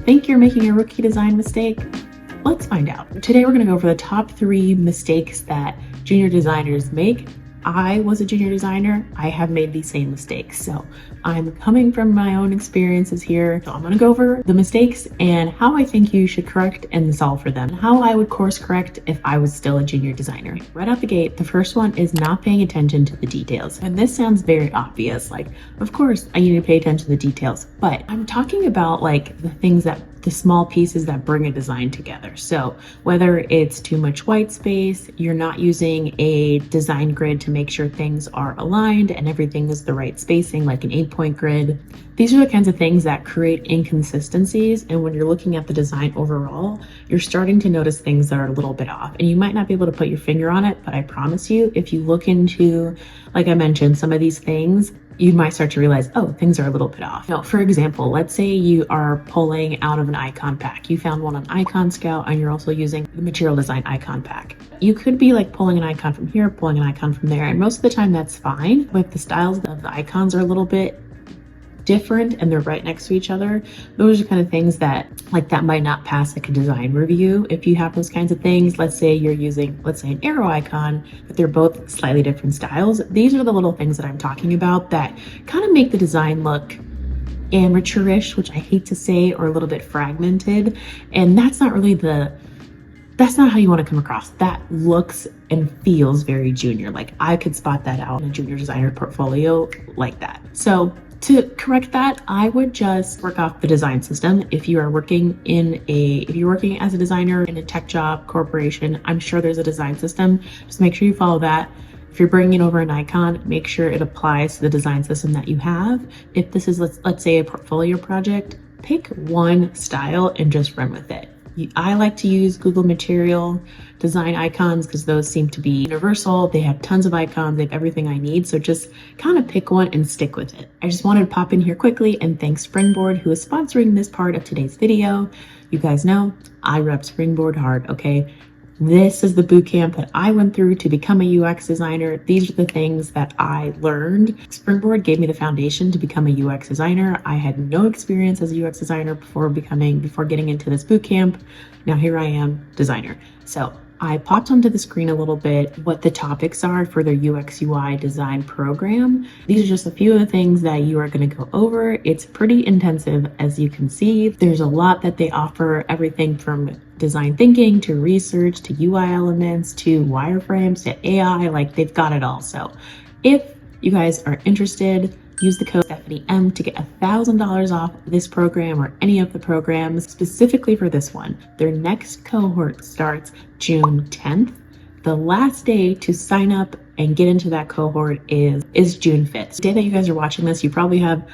Think you're making a rookie design mistake? Let's find out. Today we're going to go over the top 3 mistakes that junior designers make. I was a junior designer. I have made these same mistakes. So I'm coming from my own experiences here. So I'm going to go over the mistakes and how I think you should correct and solve for them. And how I would course correct if I was still a junior designer. Right out the gate, the first one is not paying attention to the details. And this sounds very obvious. Like, of course I need to pay attention to the details, but I'm talking about like the things the small pieces that bring a design together. So whether it's too much white space, you're not using a design grid to make sure things are aligned and everything is the right spacing, like an 8-point grid. These are the kinds of things that create inconsistencies. And when you're looking at the design overall, you're starting to notice things that are a little bit off. And you might not be able to put your finger on it, but I promise you, if you look into, like I mentioned, some of these things, you might start to realize, oh, things are a little bit off. Now, for example, let's say you are pulling out of an icon pack. You found one on Icon Scout and you're also using the material design icon pack. You could be like pulling an icon from here, pulling an icon from there. And most of the time that's fine. But if the styles of the icons are a little bit different and they're right next to each other, those are kind of things that might not pass like a design review. If you have those kinds of things, let's say you're using, let's say, an arrow icon, but they're both slightly different styles. These are the little things that I'm talking about that kind of make the design look amateurish, which I hate to say, or a little bit fragmented. And that's not how you want to come across. That looks and feels very junior. Like I could spot that out in a junior designer portfolio like that. So to correct that, I would just work off the design system. If you're working as a designer in a tech job, corporation, I'm sure there's a design system. Just make sure you follow that. If you're bringing over an icon, make sure it applies to the design system that you have. If this is, let's say, a portfolio project, pick one style and just run with it. I like to use Google Material Design icons because those seem to be universal. They have tons of icons. They have everything I need. So just kind of pick one and stick with it. I just wanted to pop in here quickly and thank Springboard, who is sponsoring this part of today's video. You guys know I rep Springboard hard, okay? This is the bootcamp that I went through to become a UX designer. These are the things that I learned. Springboard gave me the foundation to become a UX designer. I had no experience as a UX designer before getting into this bootcamp. Now here I am, designer. So I popped onto the screen a little bit what the topics are for their UX UI design program. These are just a few of the things that you are going to go over. It's pretty intensive, as you can see. There's a lot that they offer, everything from design thinking to research to UI elements to wireframes to AI, like they've got it all. So if you guys are interested, use the code STEPHANIEM to get $1,000 off this program or any of the programs specifically for this one. Their next cohort starts June 10th. The last day to sign up and get into that cohort is June 5th. The day that you guys are watching this, you probably have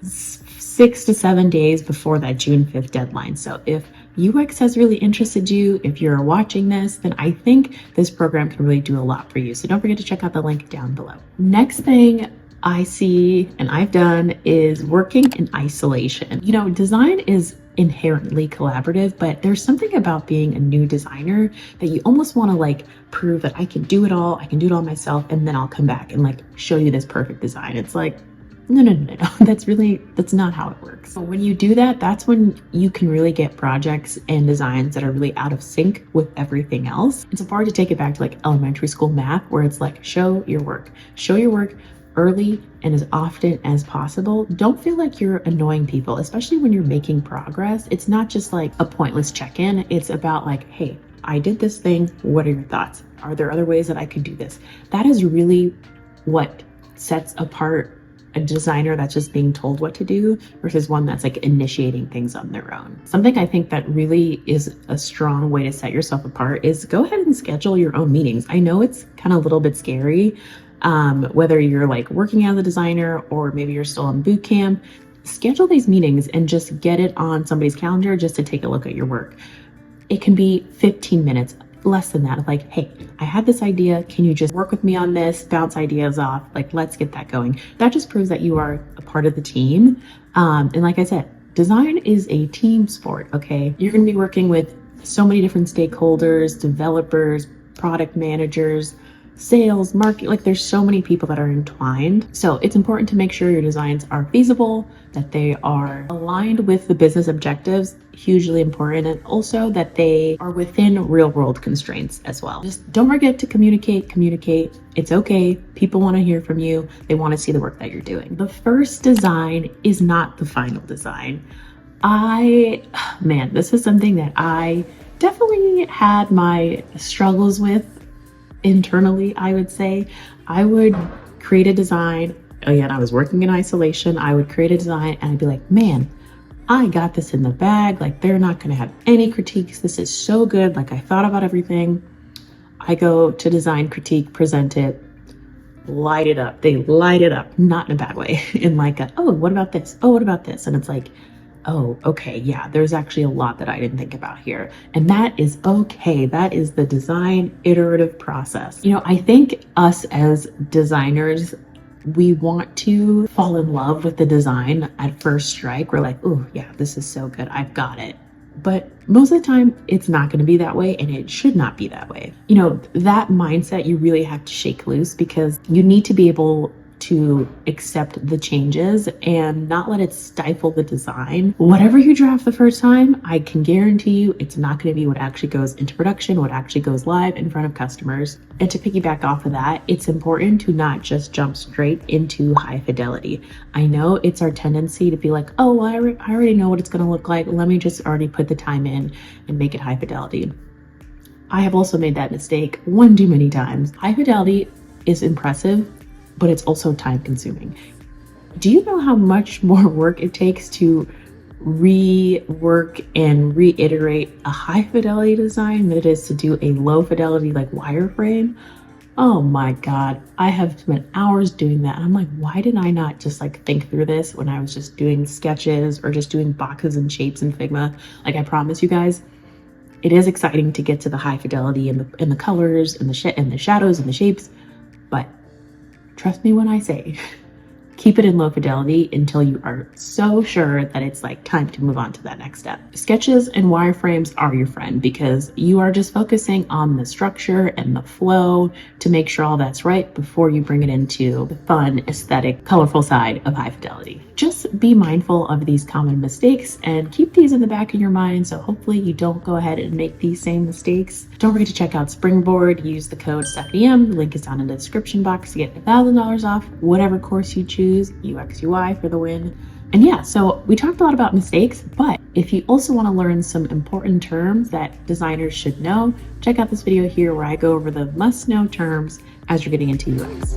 6 to 7 days before that June 5th deadline. So if UX has really interested you, if you're watching this, then I think this program can really do a lot for you. So don't forget to check out the link down below. Next thing I see and I've done is working in isolation. You know, design is inherently collaborative, but there's something about being a new designer that you almost want to like prove that I can do it all myself, and then I'll come back and like show you this perfect design. It's like, no. That's not how it works. So when you do that, that's when you can really get projects and designs that are really out of sync with everything else. It's hard to take it back to like elementary school math, where it's like, show your work early and as often as possible. Don't feel like you're annoying people, especially when you're making progress. It's not just like a pointless check-in. It's about like, hey, I did this thing. What are your thoughts? Are there other ways that I could do this? That is really what sets apart a designer that's just being told what to do versus one that's like initiating things on their own. Something I think that really is a strong way to set yourself apart is go ahead and schedule your own meetings. I know it's kind of a little bit scary, whether you're like working as a designer or maybe you're still in boot camp. Schedule these meetings and just get it on somebody's calendar just to take a look at your work. It can be 15 minutes, less than that. Like, hey, I had this idea. Can you just work with me on this? Bounce ideas off. Like, let's get that going. That just proves that you are a part of the team. And like I said, design is a team sport, okay? You're going to be working with so many different stakeholders, developers, product managers, sales, market, like there's so many people that are entwined. So it's important to make sure your designs are feasible, that they are aligned with the business objectives, hugely important, and also that they are within real world constraints as well. Just don't forget to communicate. It's okay. People want to hear from you. They want to see the work that you're doing. The first design is not the final design. This is something that I definitely had my struggles with internally, I would say. I would create a design. Again, I was working in isolation. I would create a design and I'd be like, man, I got this in the bag. Like, they're not going to have any critiques. This is so good. Like, I thought about everything. I go to design, critique, present it, light it up. They light it up, not in a bad way. In like, oh, what about this? Oh, what about this? And it's like, oh, okay, yeah, there's actually a lot that I didn't think about here. And that is okay. That is the design iterative process. I think us as designers, we want to fall in love with the design at first strike. We're like, oh yeah, this is so good. I've got it. But most of the time, it's not going to be that way, and it should not be that way. That mindset you really have to shake loose, because you need to be able to accept the changes and not let it stifle the design. Whatever you draft the first time, I can guarantee you it's not going to be what actually goes into production, what actually goes live in front of customers. And to piggyback off of that, it's important to not just jump straight into high fidelity. I know it's our tendency to be like, oh, well, I already know what it's going to look like. Let me just already put the time in and make it high fidelity. I have also made that mistake one too many times. High fidelity is impressive, but it's also time consuming. Do you know how much more work it takes to rework and reiterate a high fidelity design than it is to do a low fidelity like wireframe? Oh my God, I have spent hours doing that. And I'm like, why did I not just think through this when I was just doing sketches or just doing boxes and shapes in Figma? Like, I promise you guys, it is exciting to get to the high fidelity and the colors and the shadows and the shapes, but trust me when I say, keep it in low fidelity until you are so sure that it's time to move on to that next step. Sketches and wireframes are your friend, because you are just focusing on the structure and the flow to make sure all that's right before you bring it into the fun, aesthetic, colorful side of high fidelity. Just be mindful of these common mistakes and keep these in the back of your mind, so hopefully you don't go ahead and make these same mistakes. Don't forget to check out Springboard. Use the code STEPHANIEM. The link is down in the description box to get $1,000 off whatever course you choose. UX UI for the win. And yeah, so we talked a lot about mistakes, but if you also want to learn some important terms that designers should know, check out this video here where I go over the must-know terms as you're getting into UX.